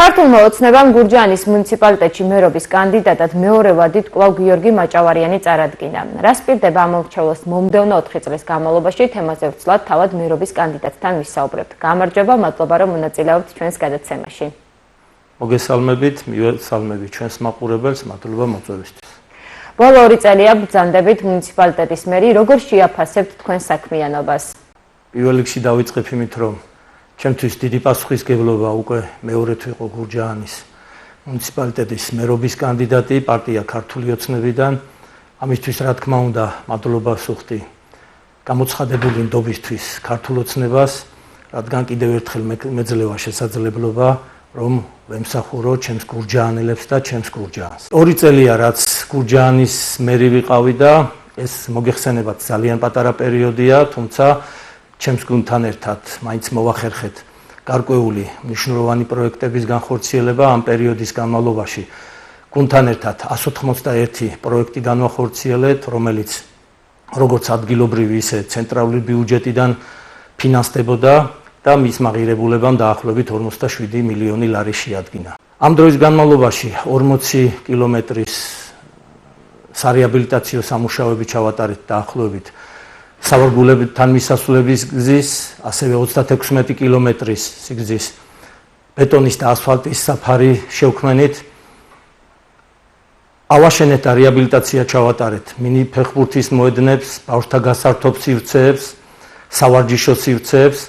ქართულმა ოცნებამ გურჯაანის მუნიციპალიტეტში მერობის კანდიდატად მეორე ვადით კვლავ გიორგი მაჭავარიანი წარადგინა. რას პირდება ამორჩევლოს მომდევნო 4 წლის განმავლობაში თემაზე ვცვლად თავად მერობის კანდიდატთან ვისაუბრებთ. გამარჯობა, მადლობა რომ მონაწილეობთ ჩვენს გადაცემაში. მოგესალმებით, მივესალმებით ჩვენს მაყურებელს, მადლობა მოწვევისთვის. ბოლო 2 წელია ბრძანდებით მუნიციპალიტეტის მერი, როგორ შეაფასებთ თქვენ საქმიანობას? პირველ რიგში დავიწყებ იმით, რომ ჩემთვის დიდი პასუხისმგებლობა უკვე მეორე თუ იყო გურჯაანის მუნიციპალიტეტის მერობის კანდიდატი პარტია ქართული ოცნებიდან. ამისთვის რა თქმა უნდა მადლობას ვუხდი გამოცხადებული ნდობისთვის ქართულ ოცნებას, რადგან კიდევ ერთხელ მეძლევა შესაძლებლობა რომ ვემსახურო ჩემს გურჯაანელებს და ჩემს გურჯაანს. 2 წელია რაც გურჯაანის მერი ვიყავი და ეს მოგეხსენებათ ძალიან პატარა პერიოდია, თუმცა ჩემს გუნდთან ერთად მაინც მოვახერხეთ გარკვეული მნიშვნელოვანი პროექტების განხორციელება ამ პერიოდის განმავლობაში. გუნდთან ერთად 181 პროექტი განვახორციელეთ, რომელიც როგორც ადგილობრივი, ისე ცენტრალური ბიუჯეტიდან ფინანსდებოდა და მის მაღირებულებამ დაახლოებით 47 მილიონი ლარი შეადგინა. ამ დროის განმავლობაში 40 კილომეტრის სარეაბილიტაციო სამუშაოები ჩავატარეთ დაახლოებით სავარგულებთან მისასვლების გზის, ასევე 36 კილომეტრის სიგრძის ბეტონის და ასფალტის საფარი შევქმნით. ავაშენეთ და რეაბილიტაცია ჩავატარეთ მინი ფეხბურთის მოედნებს, ბავშვთა გასართობ სივრცეებს, სავარჯიშო სივრცეებს.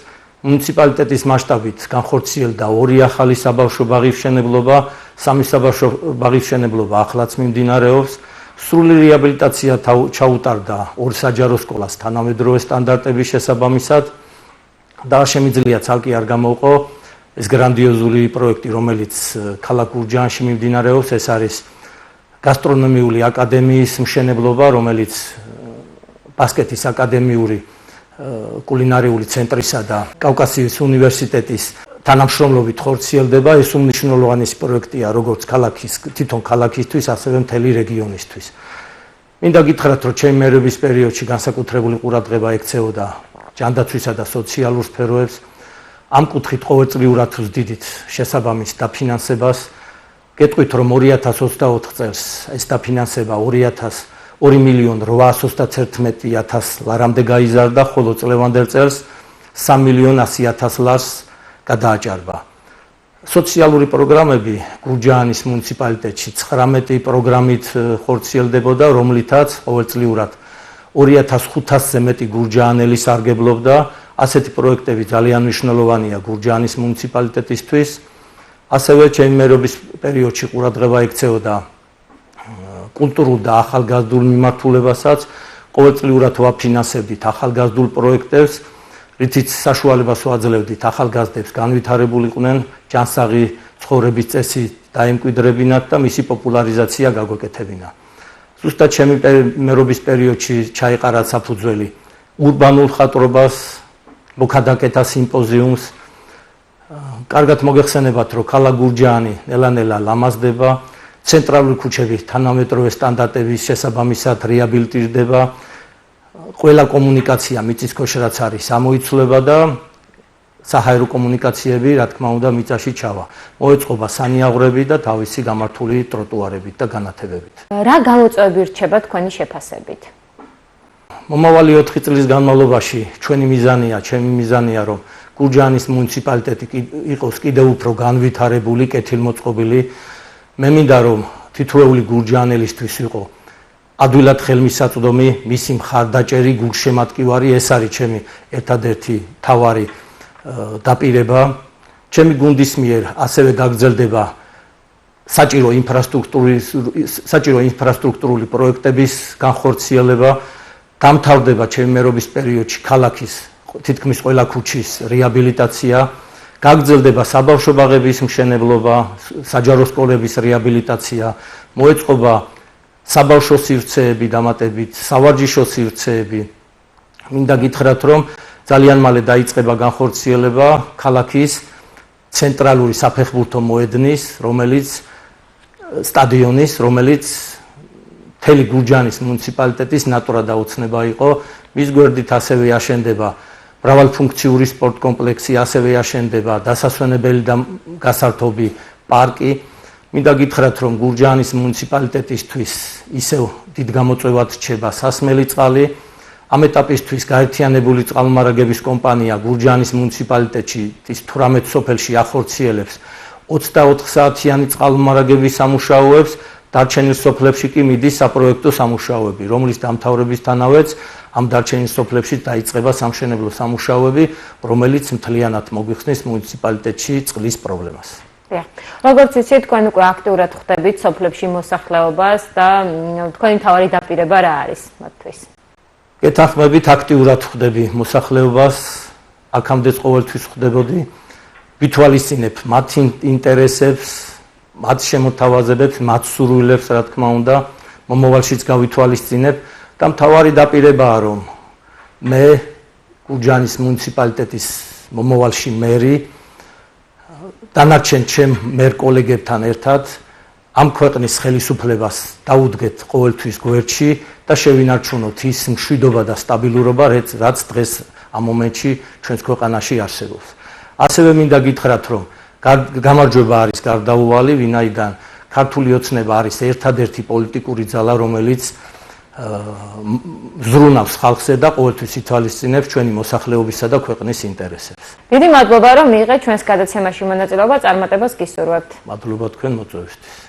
მუნიციპალიტეტის მასშტაბით განხორციელდა 2 ახალი საბავშვო ბაღის მშენებლობა, 3 საბავშვო ბაღის მშენებლობა ახლაც მიმდინარეობს. სრული რეაბილიტაცია ჩაუტარდა 2 საჯარო სკოლას თანამედროვე სტანდარტების შესაბამისად და შემიძლია ცალკე არ გამოვყო ეს გრანდიოზული პროექტი, რომელიც ქალაქ გურჯაანში მიმდინარეობს. ეს არის გასტრონომიული აკადემიის მშენებლობა, რომელიც ბასკეთის აკადემიური კულინარიული ცენტრისა და კავკასიის უნივერსიტეტის თანამშრომლობით ხორციელდება. ეს უმნიშვნელოვანესი პროექტია როგორც თვითონ ქალაქისთვის, ასევე მთელი რეგიონისთვის. მინდა გითხრათ, რომ ჩემი მერობის პერიოდში განსაკუთრებული ყურადღება ექცეოდა ჯანდაცვისა და სოციალურ სფეროებს. ამ კუთხით ყოველწლიურად ვზდიდით შესაბამის დაფინანსებას. გეტყვით, რომ 2024 წელს ეს დაფინანსება 2.821.000 ლარამდე გაიზარდა, ხოლო წლევანდელ წელს 3.100.000 ლარს გადააჭარბა. სოციალური პროგრამები გურჯაანის მუნიციპალიტეტში 19 პროგრამით ხორციელდებოდა, რომლითაც ყოველწლიურად 2500-ზე მეტი გურჯაანელი სარგებლობდა. ასეთი პროექტები ძალიან მნიშვნელოვანია გურჯაანის მუნიციპალიტეტისთვის. ასევე ჩემი მერობის პერიოდში ყურადღება ექცეოდა კულტურულ და ახალგაზრდულ მიმართულებასაც. ყოველწლიურად ვაფინანსებდით ახალგაზრდულ პროექტებს, რითიც საშუალებას ვაძლევდით ახალგაზრდებს განვითარებულიყვნენ ჯანსაღი ცხოვრების წესი დაემკვიდრებინათ და მისი პოპულარიზაცია გაგვეკეთებინა. ზუსტად ჩემი მერობის პერიოდში ჩაეყარა საფუძველი ურბანულ ხატრობას, მოქადაკეთა სიმპოზიუმს. კარგად მოგეხსენებათ, რომ ქალაქ გურჯაანი ნელა-ნელა ლამაზდება, ცენტრალური ქუჩები თანამედროვე სტანდარტების შესაბამისად რეაბილიტირდება. ყველა კომუნიკაცია მიწისქვეშ რაც არის ამოიცვლება და საჰაერო კომუნიკაციები რა თქმა უნდა მიწაში ჩავა. მოეწყობა სანიაღვრები და თავისი გამართული ტროტუარებით და განათებებით. რა გამოწვევები რჩება თქვენი შეფასებით? მომავალი 4 წლის განმავლობაში ჩვენი ჩემი მიზანია რომ გურჯაანის მუნიციპალიტეტი იყოს კიდევ უფრო განვითარებული, კეთილმოწყობილი. მე მინდა რომ თითოეული გურჯაანელისთვის იყო ადვილად ხელმისაწვდომი მისი მხარდაჭერი, გულშემატკივარი. ეს არის ჩემი ერთადერთი მთავარი დაპირება. ჩემი გუნდის მიერ ასევე გაგრძელდება საჭირო ინფრასტრუქტურული პროექტების განხორციელება. დამთავრდება ჩემი მერობის პერიოდში ქალაქის თითქმის ყველა ქუჩის რეაბილიტაცია. გაგრძელდება საბავშვო ბაღების მშენებლობა, საჯარო სკოლების რეაბილიტაცია. მოეწყობა საბავშვო სივრცეები დამატებით, სავარჯიშო სივრცეები. მინდა გითხრათ, რომ ძალიან მალე დაიწყება განხორციელება ქალაქის ცენტრალური საფეხბურთო მოედნის, რომელიც მთელი გურჯაანის მუნიციპალიტეტის ნატურა დაუცნება იყო. მის გვერდით ასევე აშენდება მრავალფუნქციური სპორტ კომპლექსი, ასევე აშენდება დასასვენებელი და გასართობი პარკი. მინდა გითხრათ, რომ გურჯაანის მუნიციპალიტეტისთვის ისევ დიდ გამოწვევად რჩება სასმელი წყალი. ამ ეტაპისთვის გაერთიანებული წყალმომარაგების კომპანია გურჯაანის მუნიციპალიტეტში 18 სოფელში ახორციელებს 24 საათიანი წყალმომარაგების სამუშაოებს, დარჩენილ სოფლებში კი მიდის საპროექტო სამუშაოები, რომლის დამთავრებისთანავეც ამ დარჩენილ სოფლებში დაიწყება სამშენებლო სამუშაოები, რომელიც მთლიანად მოგვიხსნის მუნიციპალიტეტში წყლის პრობლემას. როგორც ვიცით, თქვენ უკვე აქტიურად ხვდებით სოფლებში მოსახლეობას და თქვენი მთავარი დაპირება რა არის მათთვის? გეთანხმებით, აქტიურად ხვდები მოსახლეობას, აქამდეც ყოველთვის ხვდებოდი, ვითვალისწინებ მათ ინტერესებს, მათ შემოთავაზებებს, მათ სურვილებს, რა თქმა უნდა, მომავალშიც გავითვალისწინებ და მთავარი დაპირებაა, რომ მე გურჯაანის მუნიციპალიტეტის მომავალში მერი დანარჩენ ჩემ მერ კოლეგებთან ერთად ამ ქვეყნის ხელისუფლებას დაუდგეთ ყოველთვის გვერდში და შევინარჩუნოთ ის მშვიდობა და სტაბილურობა, რაც დღეს ამ მომენტში ჩვენს ქვეყანაში არსებობს. ასევე მინდა გითხრათ, რომ გამარჯვება არის გარდაუვალი, ვინაიდან ქართული ოცნება არის ერთადერთი პოლიტიკური ძალა, რომელიც ზრუნავს ხალხზე და ყოველთვის ითვალისწინებს ჩვენი მოსახლეობისა და ქვეყნის ინტერესებს. დიდი მადლობა, რომ მიიღეთ ჩვენს გადაცემაში მონაწილეობა, წარმატებას გისურვებთ. მადლობა თქვენ მოწვევისთვის.